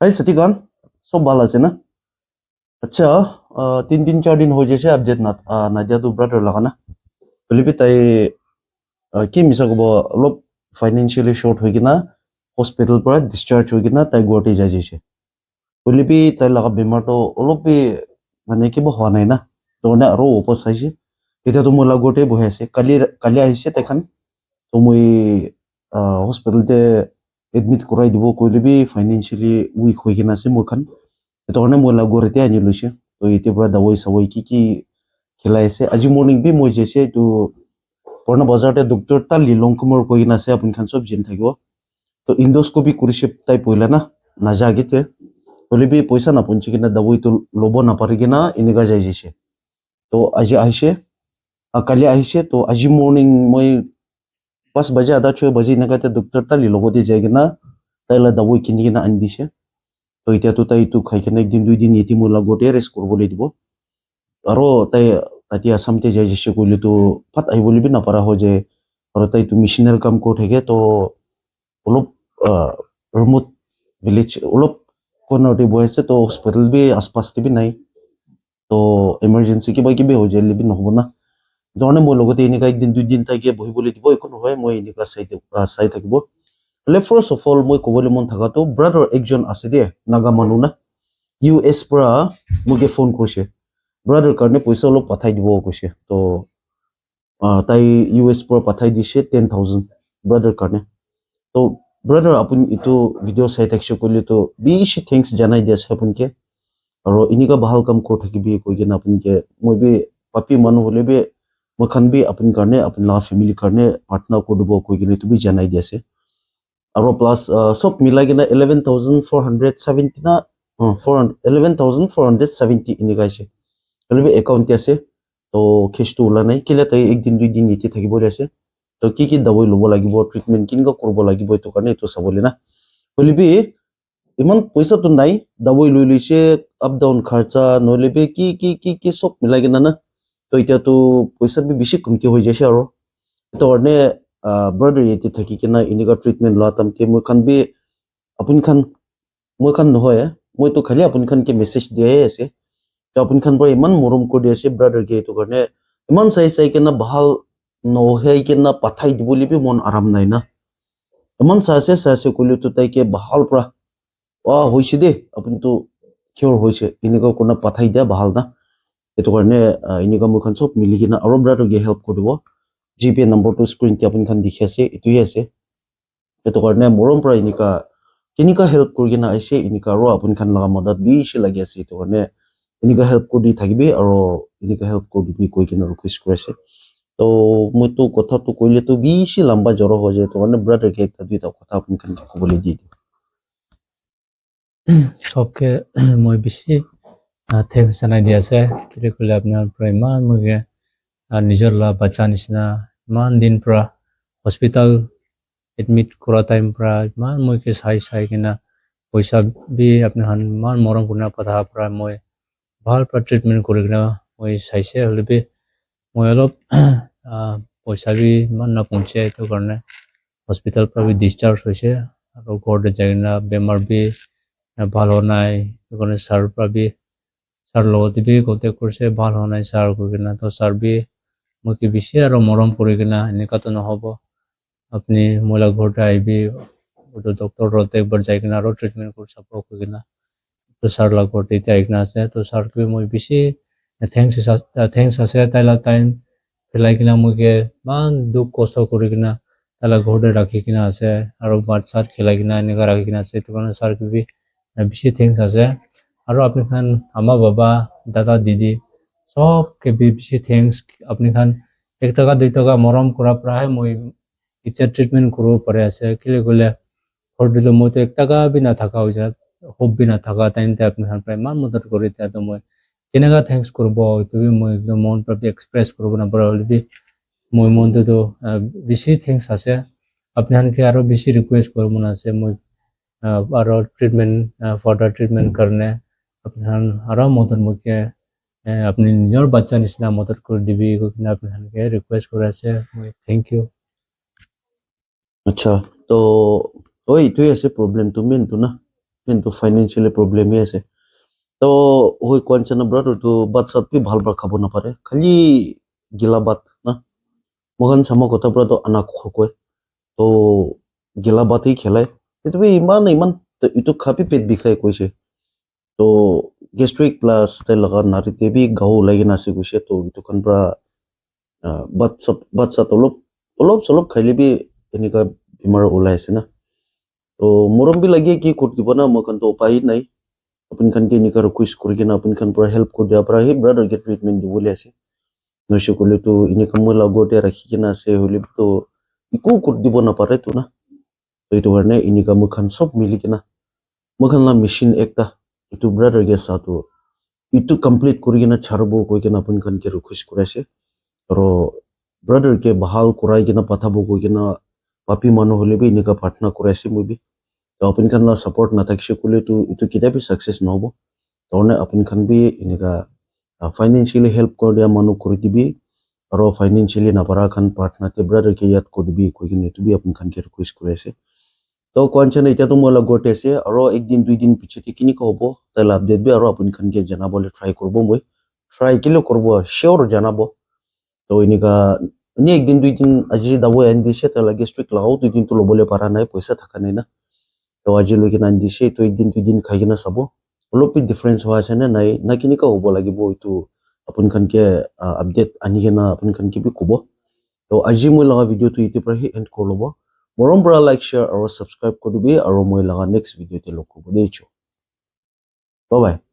Hai Satikan, सब बाला से ना अच्छा 3-4 दिन हो जैसे अपडेट ना ना दिया तो ब्रदर लगा ना पहले भी ताई कि मिसा को लोग फाइनेंशियली शॉर्ट होगी ना हॉस्पिटल पर डिस्चार्ज होगी ना ताई गुवाहाटी जाए जैसे पहले भी ताई लगा बीमार तो लोग भी माने कि वो हुआ नहीं ना तो ना रो वापस आई से इधर तो मुला गुवाहाटी बहे से कल कल आई से तखन तो मुई हॉस्पिटल ते एडमिट कराई दिबो कोई भी फाइनेंशियली वीक होगी ना से मुखन itu karena mulai gue reti aja lu sih to itu berada dawai sawai kiki khilai se aji morning bi moi jese to porna bazar te doctor ta lilong kumor koi na se apun khan sob jin thagibo to endoscopy kurise tai poila na na jagite bole bi poisa na punchi kina dawai to lobo na parigi na iniga jai jese to aji aise akali aise to aji morning moi 5 baje ada 6 baje na kate doctor ta lilogo di jai na taila dawai kini na andi se তো এতিয়াতো তাই এইটো খাই কেনে একদিন 2 দিন এটি মোৰ লগতে ৰেষ্ট কৰিবলৈ দিব আৰু তাই তাতে আসামতে যাই যেছে কৰিলে তো ফাট আহিবলৈ বি নাপাৰা হয় যে আৰু তাইতো মিছনেৰ কাম কৰি থাকে তো অলপ ৰিমোট ভিলেজ অলপ কৰ্ণাৰতে বহিছে তো হস্পিটেল বি আশপাশতে বি নাই তো এমাৰ্জেঞ্চি কিবা কিবি হৈ যালে বি নহ'ব না ধৰণে মোৰ লগতে এনেকুৱা একদিন 2 দিন তাইকে বহিবলৈ দিব একো নহয় মই এনেকুৱা চাই থাকিব ফাৰ্ষ্ট অফ অল মই ক'বলৈ মন থকাটো ব্ৰাদাৰ একজন আছে দে নাগা মানুহ না US পৰা মোকে ফোন কৰিছে ব্ৰাদাৰ কাৰণে পইচা অলপ পঠাই দিব কৈছে তো তাই US পৰা পঠাই দিছে 10,000 ব্ৰাদাৰ কাৰণে তো ব্ৰাদাৰ আপুনি এইটো ভিডিঅ' চাই থাকিছে কৰিলে তো বেছি থেংকছ জনাই দিয়া আছে আপোনাকে আৰু এনেকুৱা ভাল কাম কৰি থাকিবি কৈ কিনে আপোনাকে মই বি পাপি মানুহ হ'লে বি মই খান বি আপোনাৰ কাৰণে আপোনাৰ ফেমিলিৰ কাৰণে প্ৰাৰ্থনা কৰি দিব কৈ কিনে এইটো বি জনাই দিয়া আছে আৰু প্লাছ সব মিলাই কিনে 11,470 না 11,470 এনেকুৱা আছে অলৰেডি একাউণ্টে আছে তো কেছটো ওলা নাই কেলে তাই একদিন 2 দিন ইয়াতে থাকিবলৈ আছে তো কি দাৱাই ল'ব লাগিব ট্ৰিটমেণ্ট কেনেকুৱা কৰিব লাগিব এইটো কাৰণে এইটো চাবলৈ না হ'লেবি ইমান পইচাটো নাই দাৱাই লৈ লৈছে আপ ডাউন খৰচা নহ'লেবি কি সব মিলাই কিনে না তো এতিয়াতো পইচা বি বেছি কমতি হৈ যাইছে আৰু সেইটো কাৰণে ব্ৰাদাৰ ইয়াতে থাকি কিনে এনেকুৱা ট্ৰিটমেণ্ট লোৱা তামতে মই খান বি আপুনি খান মই খান নহয় মইতো খালি আপুনি খানকে মেছেজ দিয়াই আছে তো আপুনি খান পৰা ইমান মৰম কৰি আছে ব্ৰাদাৰকে এইটো কাৰণে ইমান চাই কিনে ভাল নহাই কিনে পঠাই দিবলৈ বি মন আৰাম নাই না ইমান চাইছে কৰিলেতো তাইকে ভাল পৰা হৈছে দেই আপুনিতো কিয়ৰ হৈছে এনেকুৱা কোনো পঠাই দিয়া ভাল না সেইটো কাৰণে এনেকুৱা মই খান চব মিলি কিনে আৰু ব্ৰাদাৰকে হেল্প কৰিব জিপে নম্বৰটো স্ক্ৰীনতে আপুনি খান দেখি আছে এইটোৱে আছে সেইটো কাৰণে মৰম পৰা এনেকুৱা কেনেকুৱা হেল্প কৰি কিনে আহিছে এনেকুৱা আৰু আপুনি খান লগা মদত বেছি লাগি আছে সেইটো কাৰণে এনেকুৱা হেল্প কৰি থাকিবি আৰু এনেকুৱা হেল্প কৰি দিবি কৈ কিনে ৰিকুৱেষ্ট কৰিছে তো মইতো কথাটো কৈলেতো বেছি লম্বা জ্বৰ হৈ যায় তো কাৰণে ব্ৰাদাৰকে একটা দুইটা কথা আপুনি খান ক'বলৈ দি দিওঁ সবকে মই বেছি থেংকছ জনাই দি আছে কেলৈ ক'লে আপোনাৰ পৰা ইমান মই নিজৰ ল'ৰা বাচ্চা নিচিনা ইমান দিন পৰা হস্পিটেল এডমিট কৰা টাইম পৰা ইমান মই চাই কিনে পইচা বি আপোনাৰ ইমান মৰম কৰি পঠাৰ পৰা মই ভাল পৰা ট্ৰিটমেণ্ট কৰি কিনে মই চাইছে হ'লে বি মই অলপ পইচা বি ইমান নাপहुঁচে সেইটো কাৰণে হস্পিটেল পৰা বি ডিছচাৰ্জ হৈছে আৰু ঘৰতে যাই কিনে বেমাৰ বি ভাল হোৱা নাই সেইকাৰণে ছাৰ পৰা বি ছাৰ লগতে বি কণ্টেক্ট কৰিছে ভাল হোৱা নাই ছাৰ কৰি কিনে তো ছাৰ বি মোক বেছি আৰু মৰম কৰি কিনে এনেকুৱাতো নহ'ব আপুনি মহিলা ঘৰতে আহিবি ডক্টৰৰ লগতে একবাৰ যাই কিনে আৰু ট্ৰিটমেণ্ট কৰি চাব কৈ কিনে তো ছাৰ লগতে এতিয়া আহি কিনে আছে তো ছাৰকে মই বেছি থেংকছ আছে তাইলা টাইম পেলাই কিনে মোকে ইমান দুখ কষ্ট কৰি কিনে তাইলা ঘৰতে ৰাখি কিনে আছে আৰু ভাত চাত খেলাই কিনে এনেকুৱা ৰাখি কিনে আছে সেইটো কাৰণে ছাৰকে বি বেছি থেংকছ আছে আৰু আপুনি খান আমাৰ বাবা দাদা দিদি সবকে বেছি থেংকছ আপুনি খান 1 টকা 2 টকা মৰম কৰাৰ পৰাহে মই এতিয়া ট্ৰিটমেণ্ট কৰিব পাৰে আছে কেলৈ ক'লে ঘৰটো মইতো 1 টকা বি নাথাকা হৈ যায় খুব বি নাথাকা টাইমতে আপুনি খান প্ৰায় ইমান মদত কৰি এতিয়াতো মই কেনেকুৱা থেংকছ কৰিব এইটো বি মই একদম মন পৰা এক্সপ্ৰেছ কৰিব নাপাৰা হ'লে বি মই মনটোতো বেছি থেংকছ আছে আপুনি খানকে আৰু বেছি ৰিকুৱেষ্ট কৰিব মন আছে মই আৰু ট্ৰিটমেণ্ট ফাৰ্ডাৰ ট্ৰিটমেণ্ট কাৰণে আপোনাৰ আৰু মদত মোকে আপুনি নিজৰ বাচ্চা নিচিনা মদত কৰি দিবি কৈ কিনে আপুনি খানকে ৰিকুৱেষ্ট কৰি আছে মই থেংক ইউ আচ্ছা তো এইটোৱে আছে প্ৰব্লেমটো মেইনটো না কিন্তু ফাইনেন্সিয়ালি প্ৰব্লেম হে আছে তো হৈ কোৱাঞ্চনা ব্ৰাদাৰ তো বাট চাত বি ভাল বাৰ খাব নাপাৰে খালি গিলা বাত না মহান চামা কথা ব্ৰাটো আনা খকয় তো গিলা বাতেই খেলাই সেইটো বি ইমান ইটো খাপি পেট বিষাই কৈছে তো গেষ্ট্ৰিক প্লাছ তাই লগা নাৰীতে বি গাও ওলাই কিনে আছে গৈছে তো ইটো খান পৰা বাট চাত অলপ চলপ খাইলে বি এনেকুৱা বেমাৰ ওলাই আছে না তো মৰম বি লাগে কি কৰি দিব না মই তো উপায় নাই আপুনি খান কি এনেকুৱা ৰিকুৱেষ্ট কৰি কিনে আপুনি খান পৰা হেল্প কৰি দিয়া পৰা সেই ব্ৰাদাৰকে ট্ৰিটমেণ্ট দিবলৈ আছে নৈছে ক'লে তো এনেকুৱা মই লগতে ৰাখি কিনে আছে হ'লে তো একো কৰি দিব নাপাৰে তো না তো এইটো কাৰণে এনেকুৱা মই খান চব মিলি কিনে মই খান মেচিন একটা এইটো ব্ৰাদাৰকে চাহটো ইটো কমপ্লিট কৰি কিনে ছাড়ব কৈ কিনে আপুনি খান কি ৰিকুৱেষ্ট কৰাইছে আৰু ব্ৰাদাৰকে ভাল কৰাই কিনে পঠাব কৈ কিনে পাপি মানুহ হ'লে বি এনেকুৱা প্ৰাৰ্থনা কৰাইছে মই বি তো আপুনি খান ছাপৰ্ট নাথাকিছে ক'লে তো এইটো কেতিয়াবা ছাকচেছ নহ'ব তাৰমানে আপুনি খান বি এনেকুৱা ফাইনেন্সিয়েলি হেল্প কৰি দিয়া মানুহ কৰি দিবি আৰু ফাইনেন্সিয়েলি নাপাৰা খান প্ৰাৰ্থনাতে ব্ৰাদাৰকে ইয়াত কৰি দিবি কৈ কিনে এইটো বি আপুনি খান কি ৰিকুৱেষ্ট কৰাইছে তো কোৱাঞ্চনা এতিয়াতো মই লগতে আছে আৰু একদিন দুইদিন পিছতে কেনেকুৱা হ'ব তাইলে আপডেট বি আৰু আপুনি খান কি জনাবলৈ ট্ৰাই কৰিব মই ট্ৰাই কেলেও কৰিব চিয়'ৰ জনাব তো এনেকুৱা এনে একদিন দুইদিন আজি দাবই আনি দিছে তাইলে গেষ্ট্ৰিক লগাও দুইদিনটো ল'বলৈ পৰা নাই পইচা থকা নাই না তো আজিলৈকে আনি দিছে তো একদিন দুইদিন খাই কিনে চাব অলপ বি ডিফাৰেঞ্চ হোৱা আছে নে নাই না কেনেকুৱা হ'ব লাগিব এইটো আপুনি খান কি আপডেট আনি কিনে আপুনি খান কি বি ক'ব তো আজি মই লগা ভিডিঅ'টো ইতিয়াৰ পৰা এণ্ড কৰি ল'ব মৰম পৰা লাইক শ্বেয়াৰ আৰু ছাবস্ক্ৰাইব কৰি দিবি আৰু মই লগা নেক্সট ভিডিঅ'তে লগ কৰিব দেই বাই বাই